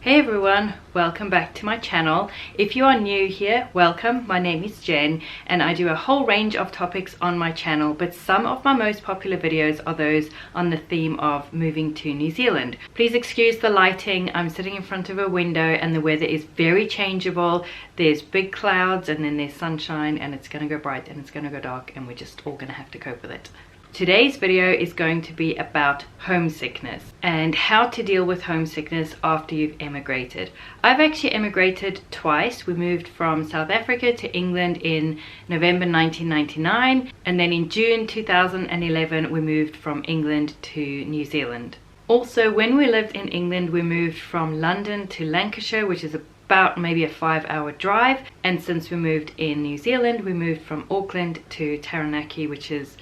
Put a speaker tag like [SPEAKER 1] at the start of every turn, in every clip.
[SPEAKER 1] Hey everyone, welcome back to my channel. If you are new here, welcome. My name is Jen and I do a whole range of topics on my channel, but some of my most popular videos are those on the theme of moving to New Zealand. Please excuse the lighting. I'm sitting in front of a window and the weather is very changeable. There's big clouds and then there's sunshine, and it's going to go bright and it's going to go dark, and we're just all going to have to cope with it. Today's video is going to be about homesickness and how to deal with homesickness after you've emigrated. I've actually emigrated twice. We moved from South Africa to England in November 1999, and then in June 2011 we moved from England to New Zealand. Also, when we lived in England, we moved from London to Lancashire, which is about maybe a 5-hour drive, and since we moved in New Zealand, we moved from Auckland to Taranaki, which is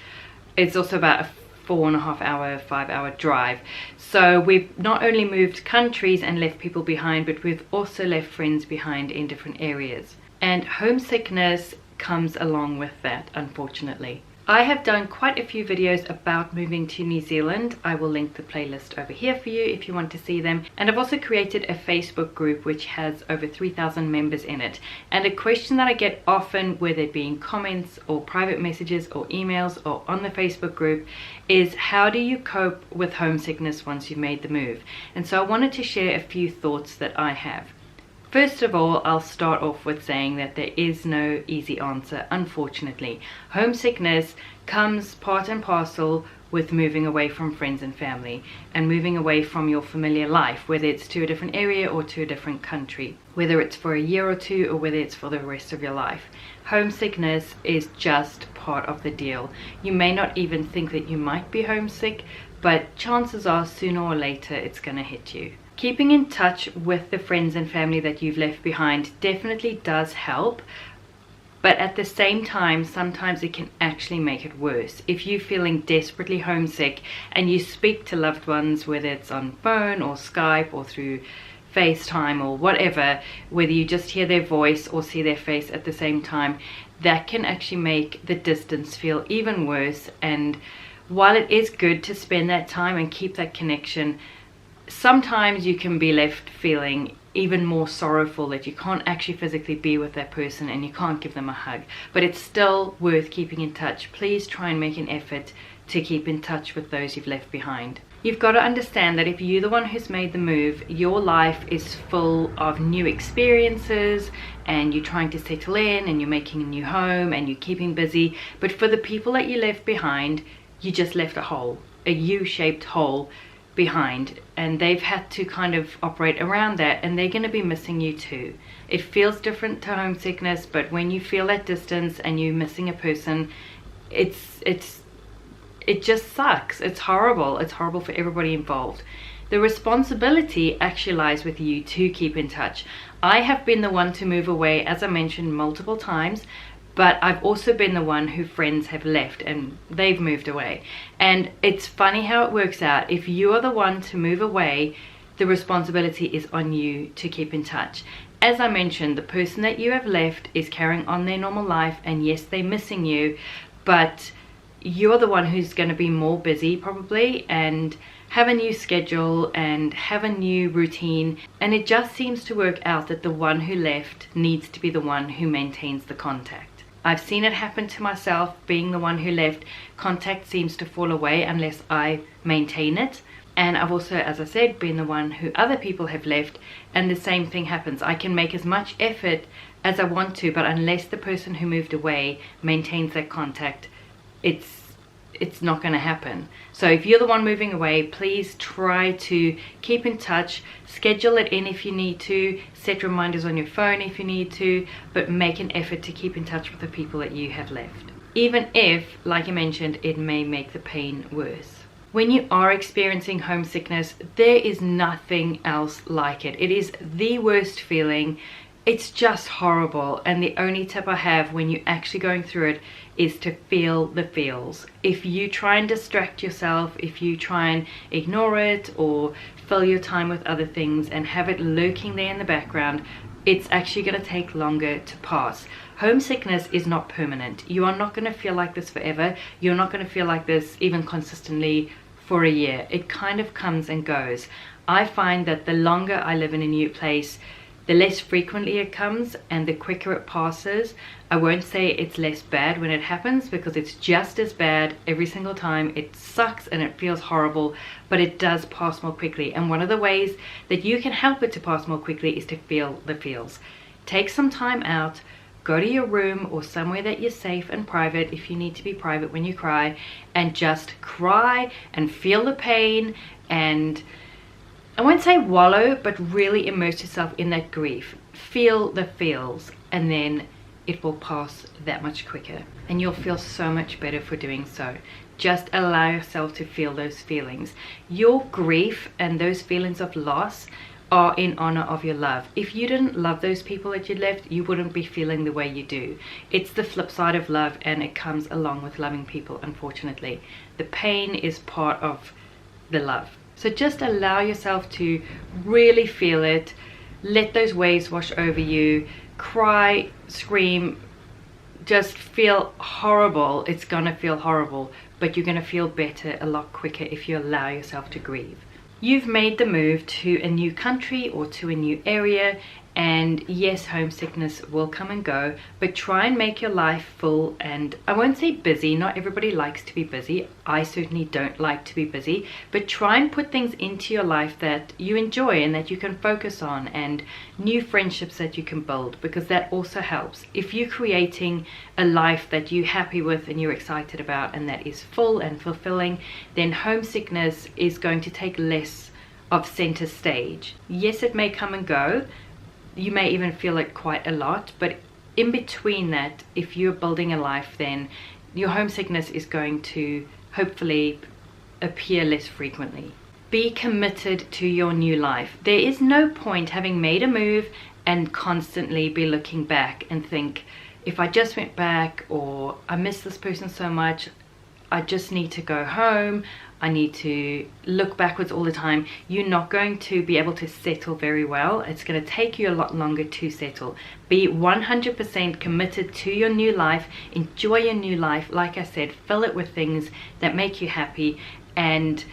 [SPEAKER 1] it's also about a 4.5-hour, 5-hour drive. So we've not only moved countries and left people behind, but we've also left friends behind in different areas. And homesickness comes along with that, unfortunately. I have done quite a few videos about moving to New Zealand. I will link the playlist over here for you if you want to see them. And I've also created a Facebook group which has over 3,000 members in it. And a question that I get often, whether it be in comments or private messages or emails or on the Facebook group, is how do you cope with homesickness once you've made the move? And so I wanted to share a few thoughts that I have. First of all, I'll start off with saying that there is no easy answer, unfortunately. Homesickness comes part and parcel with moving away from friends and family and moving away from your familiar life, whether it's to a different area or to a different country, whether it's for a year or two or whether it's for the rest of your life. Homesickness is just part of the deal. You may not even think that you might be homesick, but chances are sooner or later it's going to hit you. Keeping in touch with the friends and family that you've left behind definitely does help, but at the same time, sometimes it can actually make it worse. If you're feeling desperately homesick and you speak to loved ones, whether it's on phone or Skype or through FaceTime or whatever, whether you just hear their voice or see their face at the same time, that can actually make the distance feel even worse. And while it is good to spend that time and keep that connection, sometimes you can be left feeling even more sorrowful that you can't actually physically be with that person and you can't give them a hug. But it's still worth keeping in touch. Please try and make an effort to keep in touch with those you've left behind. You've got to understand that if you're the one who's made the move, your life is full of new experiences and you're trying to settle in and you're making a new home and you're keeping busy. But for the people that you left behind, you just left a hole, a U-shaped hole behind, and they've had to kind of operate around that, and they're going to be missing you too. It feels different to homesickness, but when you feel that distance and you're missing a person, it just sucks. It's horrible. It's horrible for everybody involved. The responsibility actually lies with you to keep in touch. I have been the one to move away, as I mentioned, multiple times, but I've also been the one who friends have left and they've moved away. And it's funny how it works out. If you're the one to move away, the responsibility is on you to keep in touch. As I mentioned, the person that you have left is carrying on their normal life, and yes, they're missing you, but you're the one who's going to be more busy probably and have a new schedule and have a new routine. And it just seems to work out that the one who left needs to be the one who maintains the contact. I've seen it happen to myself. Being the one who left, contact seems to fall away unless I maintain it. And I've also, as I said, been the one who other people have left, and the same thing happens. I can make as much effort as I want to, but unless the person who moved away maintains that contact, it's not going to happen. So if you're the one moving away, please try to keep in touch, schedule it in if you need to, set reminders on your phone if you need to, but make an effort to keep in touch with the people that you have left. Even if, like I mentioned, it may make the pain worse. When you are experiencing homesickness, there is nothing else like it. It is the worst feeling. It's just horrible, and the only tip I have when you're actually going through it is to feel the feels. If you try and distract yourself, if you try and ignore it or fill your time with other things and have it lurking there in the background, it's actually going to take longer to pass. Homesickness is not permanent. You are not going to feel like this forever. You're not going to feel like this even consistently for a year. It kind of comes and goes. I find that the longer I live in a new place, the less frequently it comes and the quicker it passes. I won't say it's less bad when it happens, because it's just as bad every single time. It sucks and it feels horrible, but it does pass more quickly. And one of the ways that you can help it to pass more quickly is to feel the feels. Take some time out, go to your room or somewhere that you're safe and private, if you need to be private when you cry, and just cry and feel the pain, and I won't say wallow, but really immerse yourself in that grief. Feel the feels, and then it will pass that much quicker. And you'll feel so much better for doing so. Just allow yourself to feel those feelings. Your grief and those feelings of loss are in honor of your love. If you didn't love those people that you left, you wouldn't be feeling the way you do. It's the flip side of love, and it comes along with loving people, unfortunately. The pain is part of the love. So just allow yourself to really feel it. Let those waves wash over you. Cry, scream, just feel horrible. It's gonna feel horrible, but you're gonna feel better a lot quicker if you allow yourself to grieve. You've made the move to a new country or to a new area, and yes, homesickness will come and go, but try and make your life full. And I won't say busy, not everybody likes to be busy. I certainly don't like to be busy, but try and put things into your life that you enjoy and that you can focus on, and new friendships that you can build, because that also helps. If you're creating a life that you're happy with and you're excited about and that is full and fulfilling, then homesickness is going to take less of center stage. Yes, it may come and go. You may even feel it quite a lot, but in between that, if you're building a life, then your homesickness is going to hopefully appear less frequently. Be committed to your new life. There is no point having made a move and constantly be looking back and think, if I just went back, or I miss this person so much, I just need to go home, I need to look backwards all the time. You're not going to be able to settle very well. It's going to take you a lot longer to settle. Be 100% committed to your new life. Enjoy your new life. Like I said, fill it with things that make you happy, and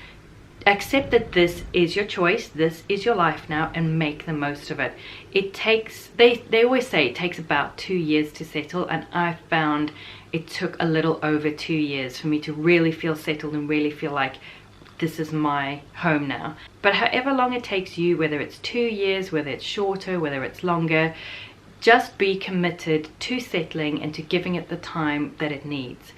[SPEAKER 1] accept that this is your choice, this is your life now, and make the most of it. It takes, they always say it takes about 2 years to settle, and I found it took a little over 2 years for me to really feel settled and really feel like this is my home now. But however long it takes you, whether it's 2 years, whether it's shorter, whether it's longer, just be committed to settling and to giving it the time that it needs.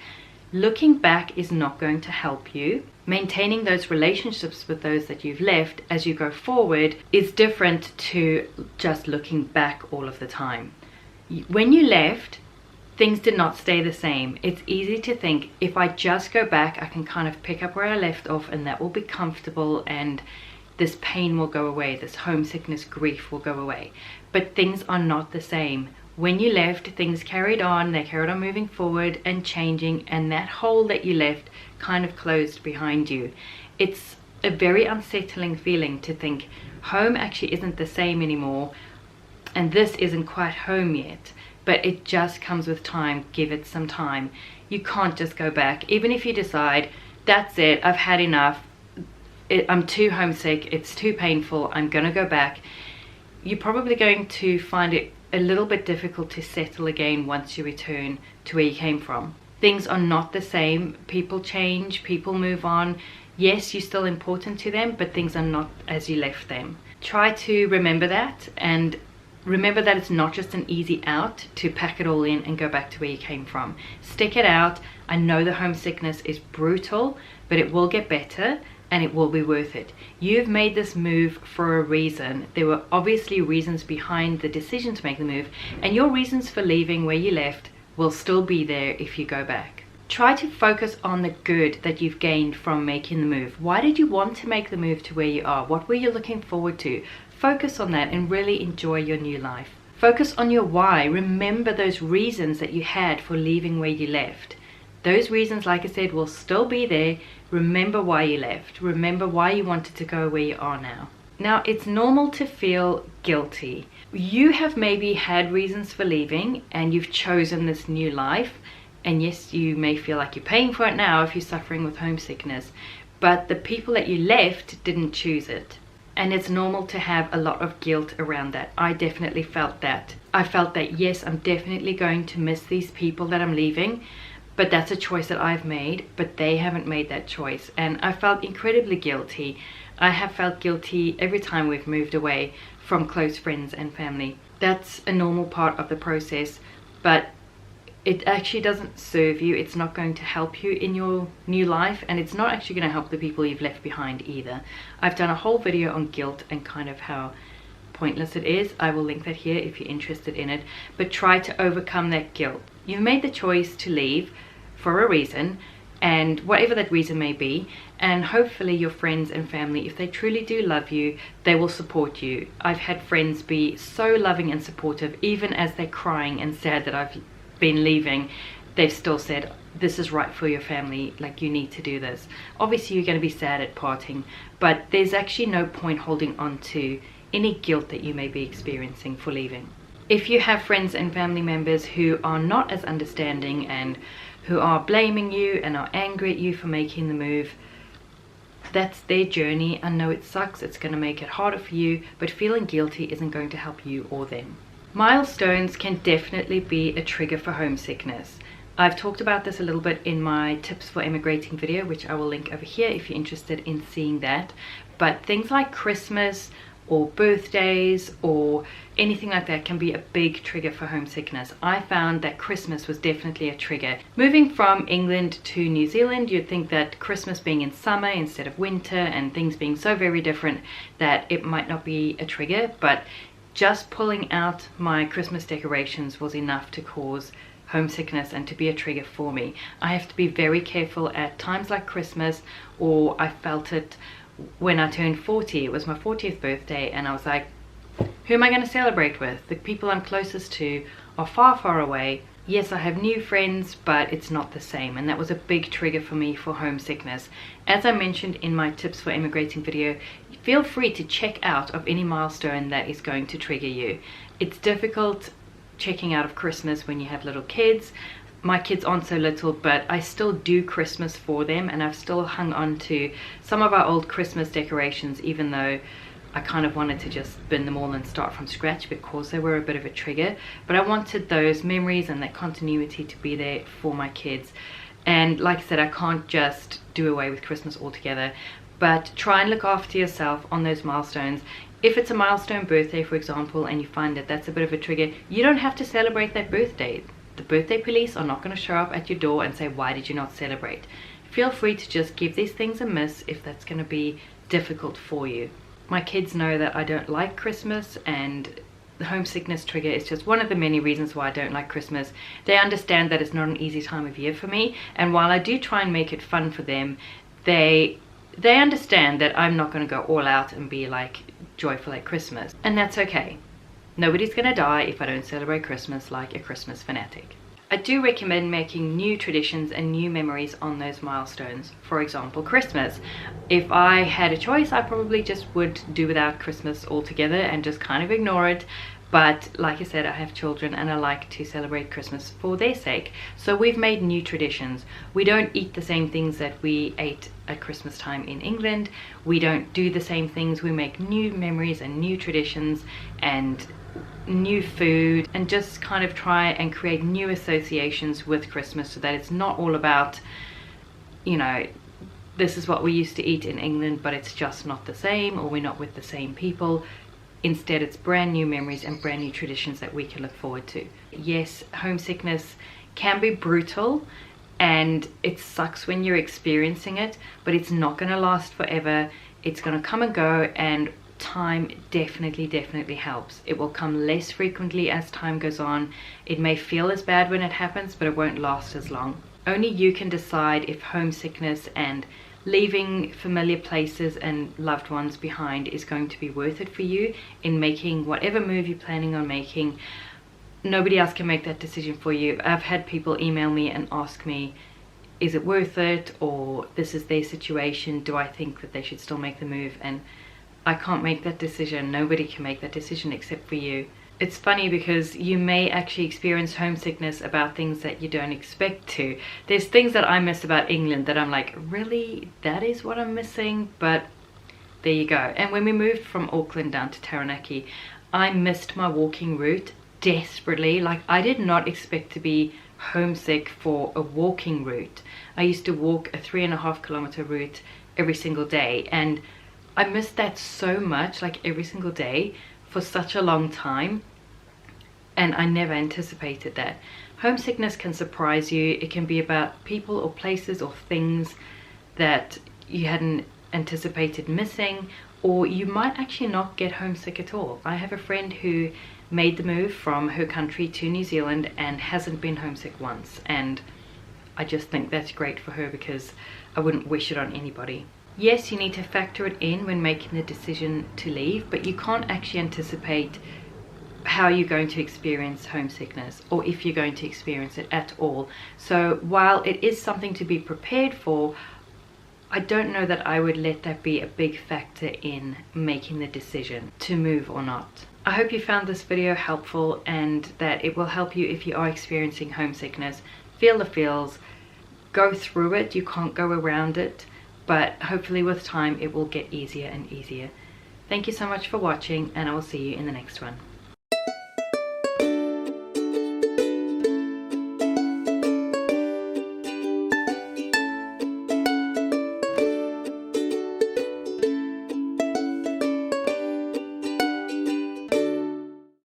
[SPEAKER 1] Looking back is not going to help you. Maintaining those relationships with those that you've left as you go forward is different to just looking back all of the time. When you left, things did not stay the same. It's easy to think, if I just go back, I can kind of pick up where I left off, and that will be comfortable, and this pain will go away, this homesickness, grief will go away. But things are not the same. When you left, things carried on, they carried on moving forward and changing, and that hole that you left kind of closed behind you. It's a very unsettling feeling to think home actually isn't the same anymore, and this isn't quite home yet. But it just comes with time. Give it some time. You can't just go back. Even if you decide, that's it, I've had enough, I'm too homesick, it's too painful, I'm gonna go back, you're probably going to find it a little bit difficult to settle again once you return to where you came from. Things are not the same. People change, people move on. Yes, you're still important to them, but things are not as you left them. Try to remember that, and remember that it's not just an easy out to pack it all in and go back to where you came from. Stick it out. I know the homesickness is brutal, but it will get better, and it will be worth it. You've made this move for a reason. There were obviously reasons behind the decision to make the move, and your reasons for leaving where you left will still be there if you go back. Try to focus on the good that you've gained from making the move. Why did you want to make the move to where you are? What were you looking forward to? Focus on that and really enjoy your new life. Focus on your why. Remember those reasons that you had for leaving where you left. Those reasons, like I said, will still be there. Remember why you left. Remember why you wanted to go where you are now. Now, it's normal to feel guilty. You have maybe had reasons for leaving, and you've chosen this new life. And yes, you may feel like you're paying for it now if you're suffering with homesickness. but the people that you left didn't choose it. And it's normal to have a lot of guilt around that. I definitely felt that. I felt that, yes, I'm definitely going to miss these people that I'm leaving, but that's a choice that I've made, but they haven't made that choice. And I felt incredibly guilty. I have felt guilty every time we've moved away from close friends and family. That's a normal part of the process, but it actually doesn't serve you. It's not going to help you in your new life, and it's not actually going to help the people you've left behind either. I've done a whole video on guilt and kind of how pointless it is. I will link that here if you're interested in it, but try to overcome that guilt. You've made the choice to leave for a reason, and whatever that reason may be, and hopefully your friends and family, if they truly do love you, they will support you. I've had friends be so loving and supportive, even as they're crying and sad that I've been leaving. They've still said, this is right for your family, like you need to do this. Obviously you're going to be sad at parting, but there's actually no point holding on to any guilt that you may be experiencing for leaving. If you have friends and family members who are not as understanding and who are blaming you and are angry at you for making the move, that's their journey. I know it sucks, it's going to make it harder for you, but feeling guilty isn't going to help you or them. Milestones can definitely be a trigger for homesickness. I've talked about this a little bit in my tips for emigrating video, which I will link over here if you're interested in seeing that. But things like Christmas or birthdays or anything like that can be a big trigger for homesickness. I found that Christmas was definitely a trigger. Moving from England to New Zealand, you'd think that Christmas being in summer instead of winter and things being so very different that it might not be a trigger, but just pulling out my Christmas decorations was enough to cause homesickness and to be a trigger for me. I have to be very careful at times like Christmas, or I felt it when I turned 40. It was my 40th birthday, and I was like, who am I going to celebrate with? The people I'm closest to are far, far away. Yes, I have new friends, but it's not the same, and that was a big trigger for me for homesickness. As I mentioned in my tips for emigrating video, feel free to check out of any milestone that is going to trigger you. It's difficult checking out of Christmas when you have little kids. My kids aren't so little, but I still do Christmas for them, and I've still hung on to some of our old Christmas decorations, even though I kind of wanted to just bin them all and start from scratch because they were a bit of a trigger. But I wanted those memories and that continuity to be there for my kids. And like I said, I can't just do away with Christmas altogether, but try and look after yourself on those milestones. If it's a milestone birthday, for example, and you find that that's a bit of a trigger, you don't have to celebrate that birthday. The birthday police are not going to show up at your door and say, why did you not celebrate? Feel free to just give these things a miss if that's going to be difficult for you. My kids know that I don't like Christmas, and the homesickness trigger is just one of the many reasons why I don't like Christmas. They understand that it's not an easy time of year for me, and while I do try and make it fun for them, they understand that I'm not going to go all out and be like joyful at Christmas, and that's okay. Nobody's going to die if I don't celebrate Christmas like a Christmas fanatic. I do recommend making new traditions and new memories on those milestones. For example, Christmas. If I had a choice, I probably just would do without Christmas altogether and just kind of ignore it. But like I said, I have children and I like to celebrate Christmas for their sake. So we've made new traditions. We don't eat the same things that we ate at Christmas time in England. We don't do the same things. We make new memories and new traditions and new food, and just kind of try and create new associations with Christmas, so that it's not all about, you know, this is what we used to eat in England, but it's just not the same, or we're not with the same people. Instead, it's brand new memories and brand new traditions that we can look forward to. Yes, homesickness can be brutal and it sucks when you're experiencing it, but it's not going to last forever. It's going to come and go, and time definitely helps. It will come less frequently as time goes on. It may feel as bad when it happens, but it won't last as long. Only you can decide if homesickness and leaving familiar places and loved ones behind is going to be worth it for you in making whatever move you're planning on making. Nobody else can make that decision for you. I've had people email me and ask me, is it worth it, or this is their situation, do I think that they should still make the move? And I can't make that decision. Nobody can make that decision except for you. It's funny because you may actually experience homesickness about things that you don't expect to. There's things that I miss about England that I'm like, really? That is what I'm missing? But there you go. And when we moved from Auckland down to Taranaki, I missed my walking route desperately. Like, I did not expect to be homesick for a walking route. I used to walk a 3.5 kilometer route every single day, and I missed that so much, like every single day for such a long time, and I never anticipated that. Homesickness can surprise you. It can be about people or places or things that you hadn't anticipated missing, or you might actually not get homesick at all. I have a friend who made the move from her country to New Zealand and hasn't been homesick once, and I just think that's great for her because I wouldn't wish it on anybody. Yes, you need to factor it in when making the decision to leave, but you can't actually anticipate how you're going to experience homesickness, or if you're going to experience it at all. So while it is something to be prepared for, I don't know that I would let that be a big factor in making the decision to move or not. I hope you found this video helpful and that it will help you if you are experiencing homesickness. Feel the feels, go through it, you can't go around it, but hopefully with time it will get easier and easier. Thank you so much for watching, and I will see you in the next one.